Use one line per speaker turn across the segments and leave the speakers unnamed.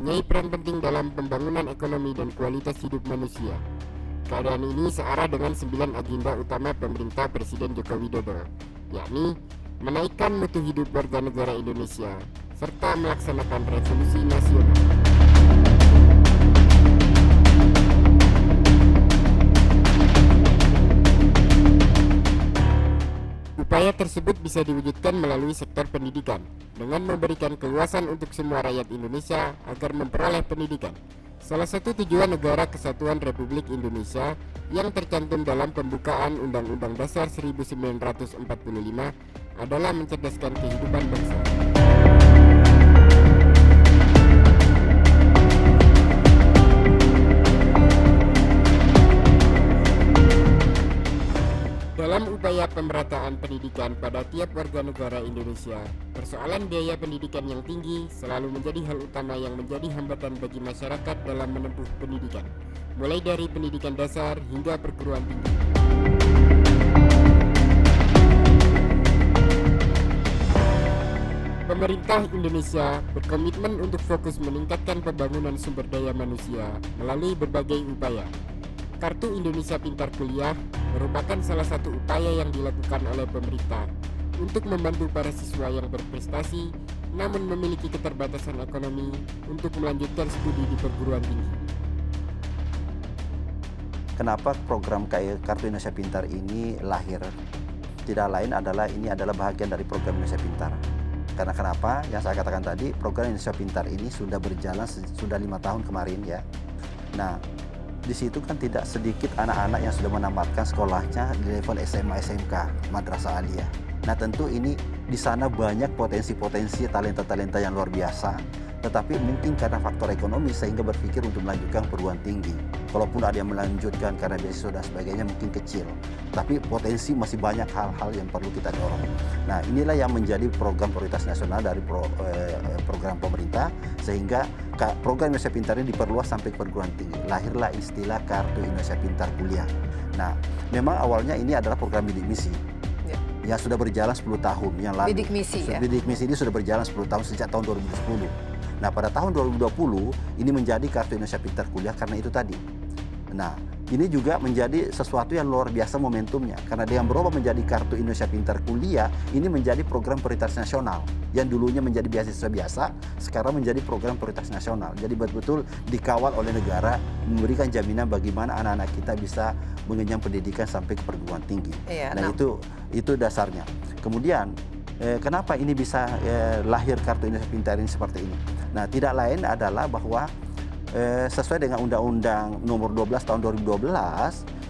mempunyai peran penting dalam pembangunan ekonomi dan kualitas hidup manusia. Keadaan ini searah dengan 9 agenda utama pemerintah Presiden Joko Widodo, yakni menaikkan mutu hidup warga negara Indonesia, serta melaksanakan revolusi nasional. Upaya tersebut bisa diwujudkan melalui sektor pendidikan, dengan memberikan keluasan untuk semua rakyat Indonesia agar memperoleh pendidikan. Salah satu tujuan Negara Kesatuan Republik Indonesia yang tercantum dalam pembukaan Undang-Undang Dasar 1945 adalah mencerdaskan kehidupan bangsa. Dalam upaya pemerataan pendidikan pada tiap warga negara Indonesia, persoalan biaya pendidikan yang tinggi selalu menjadi hal utama yang menjadi hambatan bagi masyarakat dalam menempuh pendidikan, mulai dari pendidikan dasar hingga perguruan tinggi. Pemerintah Indonesia berkomitmen untuk fokus meningkatkan pembangunan sumber daya manusia melalui berbagai upaya. Kartu Indonesia Pintar Kuliah merupakan salah satu upaya yang dilakukan oleh pemerintah untuk membantu para siswa yang berprestasi namun memiliki keterbatasan ekonomi untuk melanjutkan studi di perguruan tinggi.
Kenapa program Kartu Indonesia Pintar ini lahir? Tidak lain adalah ini adalah bahagian dari program Indonesia Pintar. Karena kenapa? Yang saya katakan tadi, program Indonesia Pintar ini sudah berjalan sudah 5 tahun kemarin ya. Nah, di situ kan tidak sedikit anak-anak yang sudah menamatkan sekolahnya di level SMA, SMK, Madrasah Aliyah. Nah tentu ini di sana banyak potensi-potensi talenta-talenta yang luar biasa, tetapi mungkin karena faktor ekonomi sehingga berpikir untuk melanjutkan perguruan tinggi. Kalaupun ada yang melanjutkan karena beasiswa dan sebagainya mungkin kecil, tapi potensi masih banyak hal-hal yang perlu kita dorong. Nah inilah yang menjadi program prioritas nasional dari program pemerintah, sehingga program Indonesia Pintar ini diperluas sampai ke perguruan tinggi. Lahirlah istilah Kartu Indonesia Pintar Kuliah. Nah memang awalnya ini adalah program bidik misi yang sudah berjalan 10 tahun yang lalu.
Bidik misi ya?
Bidik misi ini sudah berjalan 10 tahun sejak tahun 2010. Nah pada tahun 2020 ini menjadi Kartu Indonesia Pintar Kuliah karena itu tadi. Nah ini juga menjadi sesuatu yang luar biasa momentumnya, karena dengan berubah menjadi Kartu Indonesia Pintar Kuliah ini menjadi program prioritas nasional. Yang dulunya menjadi beasiswa biasa, sekarang menjadi program prioritas nasional. Jadi betul-betul dikawal oleh negara, memberikan jaminan bagaimana anak-anak kita bisa mengenyam pendidikan sampai ke perguruan tinggi.
Iya,
nah itu dasarnya. Kemudian kenapa ini bisa lahir Kartu Indonesia Pintar ini seperti ini? Nah tidak lain adalah bahwa sesuai dengan Undang-Undang Nomor 12 Tahun 2012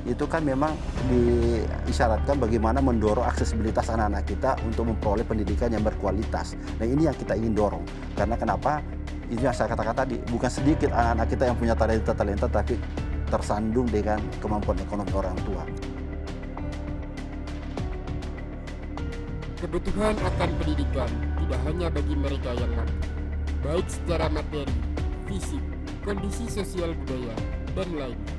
itu kan memang diisyaratkan bagaimana mendorong aksesibilitas anak-anak kita untuk memperoleh pendidikan yang berkualitas. Nah ini yang kita ingin dorong. Karena kenapa? Ini yang saya katakan tadi, bukan sedikit anak-anak kita yang punya talenta-talenta tapi tersandung dengan kemampuan ekonomi orang tua.
Kebutuhan akan pendidikan tidak hanya bagi mereka yang mampu, baik secara materi, fisik, kondisi sosial budaya, dan lainnya.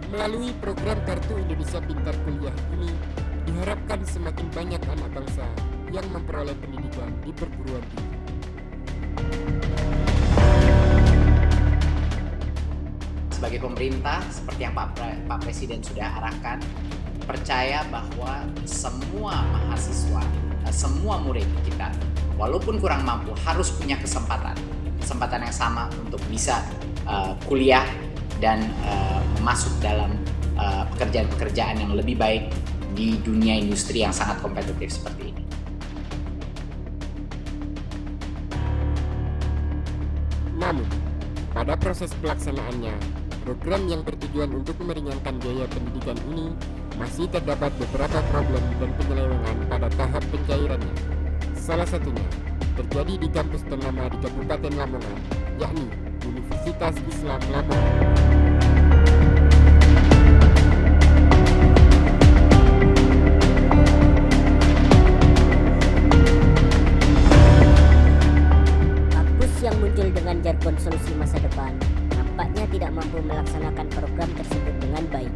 Melalui program Kartu Indonesia Pintar Kuliah ini, diharapkan semakin banyak anak bangsa yang memperoleh pendidikan di perguruan tinggi.
Sebagai pemerintah, seperti yang Pak Presiden sudah arahkan, percaya bahwa semua mahasiswa, semua murid kita, walaupun kurang mampu, harus punya kesempatan yang sama untuk bisa kuliah dan masuk dalam pekerjaan-pekerjaan yang lebih baik di dunia industri yang sangat kompetitif seperti ini.
Namun, pada proses pelaksanaannya, program yang bertujuan untuk meringankan biaya pendidikan ini masih terdapat beberapa problem dan penyelewengan pada tahap pencairannya. Salah satunya terjadi di kampus ternama di Kabupaten Lamongan, yakni Universitas Islam Lamongan.
Kampus yang muncul dengan jargon solusi masa depan nampaknya tidak mampu melaksanakan program tersebut dengan baik.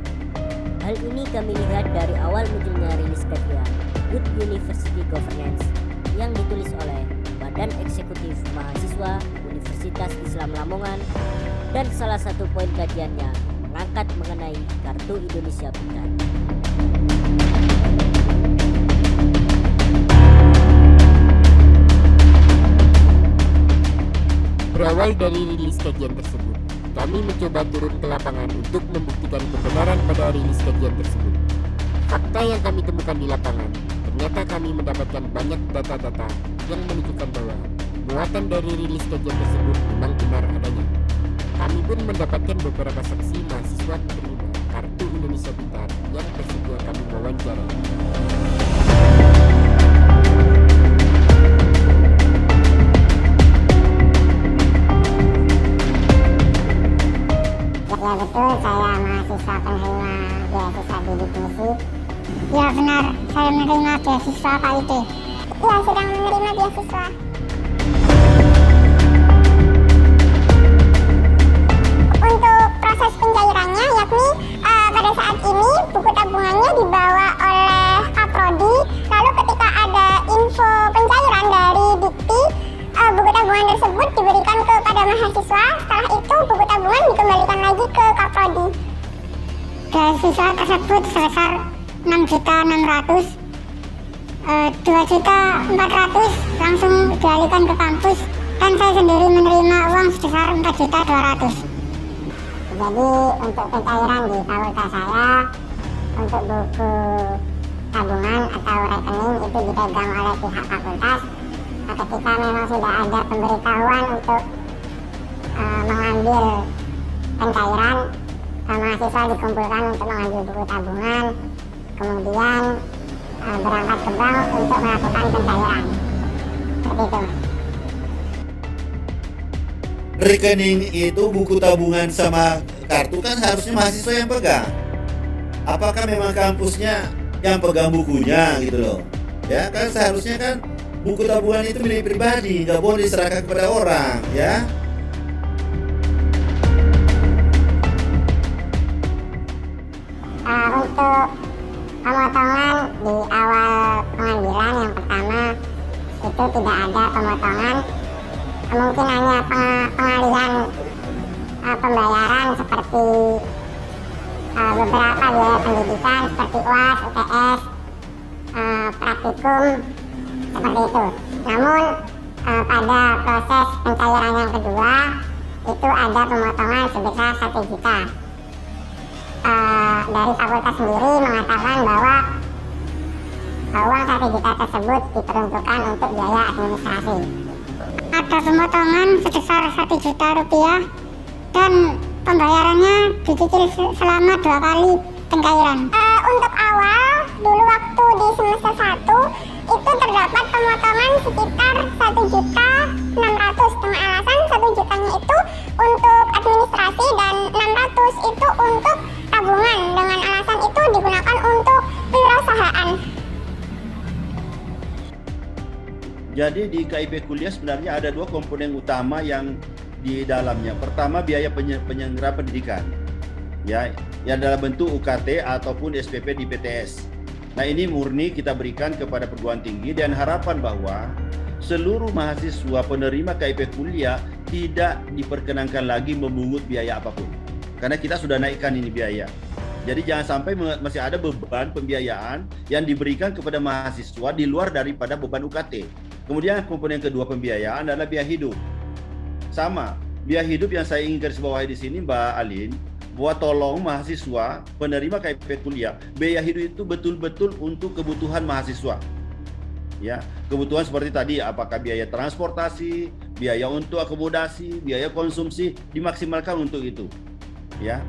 Hal ini kami lihat dari awal munculnya rilis kajian Good University Governance yang ditulis oleh Badan Eksekutif Mahasiswa Universitas Universitas Islam Lamongan, dan salah satu poin kajiannya mengangkat mengenai Kartu Indonesia Pintar.
Berawal dari rilis kajian tersebut, kami mencoba turun ke lapangan untuk membuktikan kebenaran pada rilis kajian tersebut. Fakta yang kami temukan di lapangan, ternyata kami mendapatkan banyak data-data yang menunjukkan bahwa muatan dari rilis kajian tersebut memang benar adanya. Kami pun mendapatkan beberapa saksi mahasiswa penerima Kartu Indonesia Pintar yang bersedia kami wawancara.
Ya betul, saya mahasiswa penerima beasiswa bidik misi. Ya benar, saya menerima beasiswa KIP. Ya, sedang menerima beasiswa. Untuk proses pencairannya, yakni pada saat ini buku tabungannya dibawa oleh Kaprodi. Lalu ketika ada info pencairan dari Dikti, buku tabungan tersebut diberikan kepada mahasiswa. Setelah itu buku tabungan dikembalikan lagi ke Kaprodi. Beasiswa tersebut sebesar 6.600.000, 2.400.000 langsung dialihkan ke kampus, dan saya sendiri menerima uang sebesar 4.200.000. Jadi untuk pencairan di fakultas saya, untuk buku tabungan atau rekening itu dipegang oleh pihak fakultas. Ketika memang sudah ada pemberitahuan untuk mengambil pencairan, mahasiswa dikumpulkan untuk mengambil buku tabungan, kemudian berangkat ke bank untuk melakukan pencairan. Seperti itu.
Rekening itu, buku tabungan sama kartu kan harusnya mahasiswa yang pegang. Apakah memang kampusnya yang pegang bukunya gitu loh? Ya kan seharusnya kan buku tabungan itu milik pribadi, nggak boleh diserahkan kepada orang, ya.
Untuk pemotongan di awal pengambilan yang pertama itu tidak ada pemotongan, mungkin hanya pengalihan pembayaran seperti beberapa biaya pendidikan seperti UAS, UTS, praktikum, seperti itu. Namun pada proses pencairan yang kedua itu ada pemotongan sebesar 1 juta. Dari fakultas sendiri mengatakan bahwa uang 1 juta tersebut diperuntukkan untuk biaya administrasi. Ada pemotongan sebesar 1 juta rupiah dan pembayarannya dicicil selama 2 kali pencairan. Untuk awal dulu waktu di semester 1 itu terdapat pemotongan sekitar 1.600.000 dengan alasan 1 jutanya itu untuk administrasi dan 600 itu untuk tabungan, dengan alasan itu digunakan untuk perusahaan.
Jadi di KIP kuliah sebenarnya ada 2 komponen utama yang di dalamnya. Pertama, biaya penyelenggara pendidikan, ya, yang dalam bentuk UKT ataupun SPP di PTS. Nah, ini murni kita berikan kepada perguruan tinggi dan harapan bahwa seluruh mahasiswa penerima KIP kuliah tidak diperkenankan lagi memungut biaya apapun, karena kita sudah naikkan ini biaya. Jadi jangan sampai masih ada beban pembiayaan yang diberikan kepada mahasiswa di luar daripada beban UKT. Kemudian komponen kedua pembiayaan adalah biaya hidup. Sama, biaya hidup yang saya ingin garis bawahi di sini, Mbak Alin, bahwa tolong mahasiswa penerima KIP kuliah, biaya hidup itu betul-betul untuk kebutuhan mahasiswa. Ya, kebutuhan seperti tadi, apakah biaya transportasi, biaya untuk akomodasi, biaya konsumsi, dimaksimalkan untuk itu. Ya,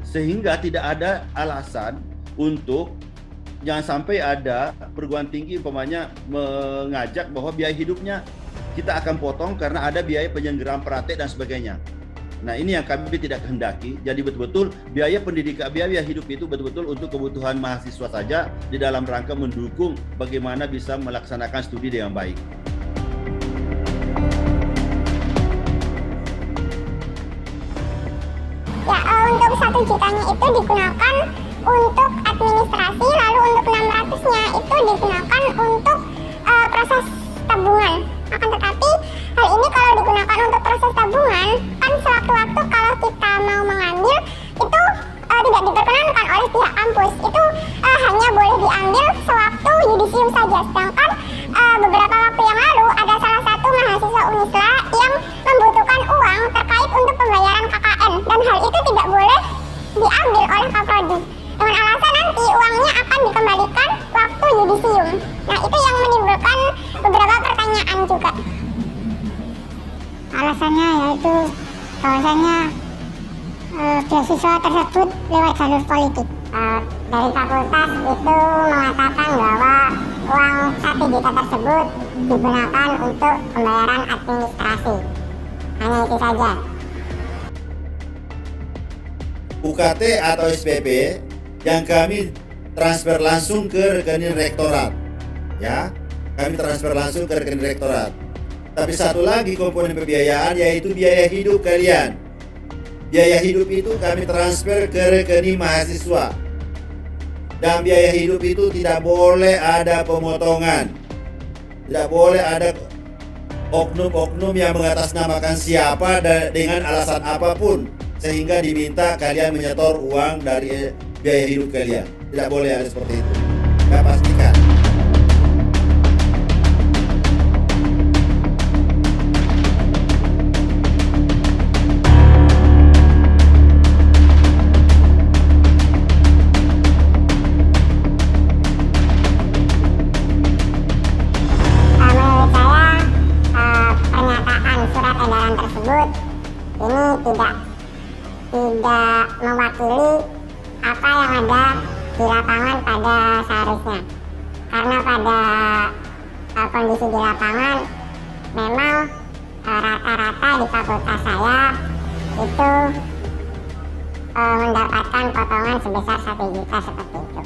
sehingga tidak ada alasan untuk jangan sampai ada perguruan tinggi umpamanya mengajak bahwa biaya hidupnya kita akan potong karena ada biaya penyelenggaraan praktek dan sebagainya. Nah, ini yang kami tidak kehendaki. Jadi betul-betul biaya pendidikan, biaya hidup itu betul-betul untuk kebutuhan mahasiswa saja di dalam rangka mendukung bagaimana bisa melaksanakan studi dengan baik.
Ya, untuk 1 jutanya itu digunakan untuk administrasi, lalu untuk 600-nya itu digunakan untuk proses tabungan. Akan tetapi hal ini kalau digunakan digunakan untuk proses tabungan, kan sewaktu-waktu kalau kita mau mengambil itu tidak diperkenankan oleh pihak kampus. Itu hanya boleh diambil sewaktu yudisium saja. Sedangkan beberapa waktu yang lalu ada salah satu mahasiswa Unisla yang membutuhkan uang terkait untuk pembayaran KKN, dan hal itu tidak boleh diambil oleh Kaprodi dengan alasan nanti uangnya akan dikembalikan waktu yudisium. Nah, itu yang menimbulkan beberapa pertanyaan juga. Alasannya yaitu bahwasanya beasiswa tersebut lewat jalur politik. Dari fakultas itu mengatakan bahwa uang 1 juta tersebut digunakan untuk pembayaran administrasi. Hanya itu saja.
UKT atau SPP yang kami transfer langsung ke rekening rektorat, ya, kami transfer langsung ke rekening rektorat. Tapi satu lagi komponen pembiayaan yaitu biaya hidup kalian. Biaya hidup itu kami transfer ke rekening mahasiswa. Dan biaya hidup itu tidak boleh ada pemotongan. Tidak boleh ada oknum-oknum yang mengatasnamakan siapa dengan alasan apapun sehingga diminta kalian menyetor uang dari biaya hidup kalian. Tidak boleh ada seperti itu. Saya pastikan.
Tidak mewakili apa yang ada di lapangan pada seharusnya, karena pada kondisi di lapangan memang rata-rata di fakultas saya itu mendapatkan potongan sebesar 1 juta seperti itu.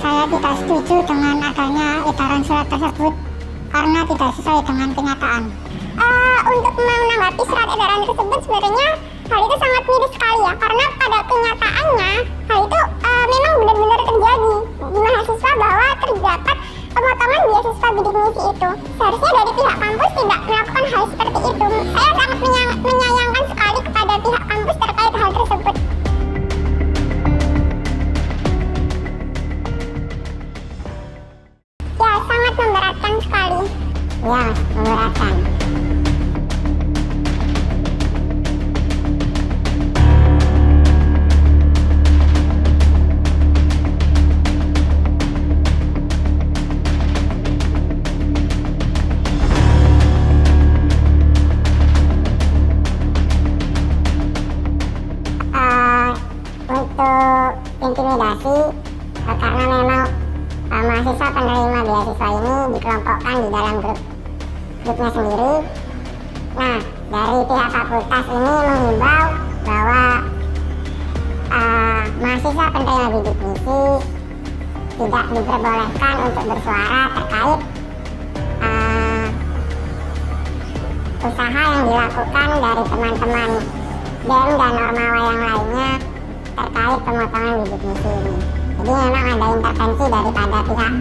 Saya tidak setuju dengan adanya edaran surat tersebut karena tidak sesuai dengan kenyataan. Untuk menanggapi surat edaran tersebut, sebenarnya hal itu sangat miris sekali ya, karena pada kenyataannya hal itu memang benar-benar terjadi di mahasiswa bahwa terdapat pemotongan beasiswa bidik misi itu. Seharusnya dari pihak kampus tidak melakukan hal seperti itu. Saya sangat menyayangkan sekali kepada pihak kampus terkait hal tersebut. Ya, sangat memberatkan sekali. Ya, memberatkan. Intimidasi karena memang mahasiswa penerima beasiswa ini dikelompokkan di dalam grupnya sendiri. Nah, dari pihak fakultas ini mengimbau bahwa mahasiswa penerima bidik misi tidak diperbolehkan untuk bersuara terkait usaha yang dilakukan dari teman-teman BEM dan Ormawa yang lainnya terkait pemotongan bidik misi ini. Jadi memang ada intervensi daripada pihak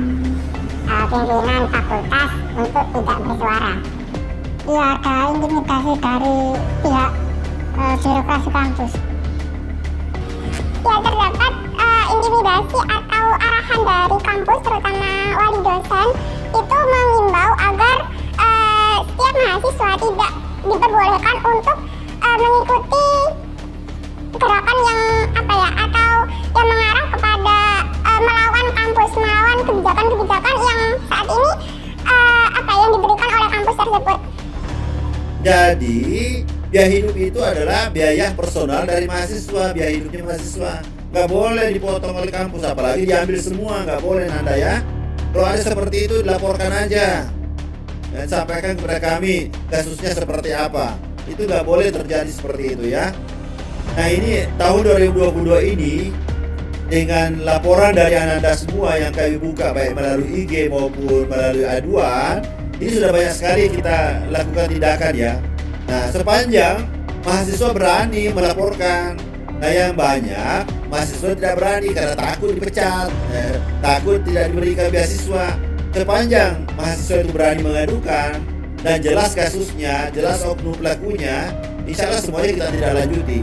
pimpinan fakultas untuk tidak bersuara. Iya, ada intimidasi dari pihak birokrasi kampus. Ya, terdapat intimidasi atau arahan dari kampus, terutama wali dosen, itu mengimbau agar setiap mahasiswa tidak diperbolehkan untuk mengikuti gerakan yang atau yang mengarah kepada melawan kampus, melawan kebijakan-kebijakan yang saat ini yang diberikan oleh kampus tersebut.
Jadi biaya hidup itu adalah biaya personal dari mahasiswa, biaya hidupnya mahasiswa. Nggak boleh dipotong oleh kampus, apalagi diambil semua, nggak boleh Nanda ya. Kalau ada seperti itu dilaporkan aja dan sampaikan kepada kami kasusnya seperti apa. Itu nggak boleh terjadi seperti itu ya. Nah, ini tahun 2022 ini dengan laporan dari Anda semua yang kami buka baik melalui IG maupun melalui aduan, ini sudah banyak sekali kita lakukan tindakan ya. Nah, sepanjang mahasiswa berani melaporkan, nah yang banyak mahasiswa tidak berani karena takut dipecat, takut tidak diberikan beasiswa. Sepanjang mahasiswa itu berani mengadukan, dan jelas kasusnya, jelas oknum pelakunya, insya Allah semuanya kita tidak lanjuti.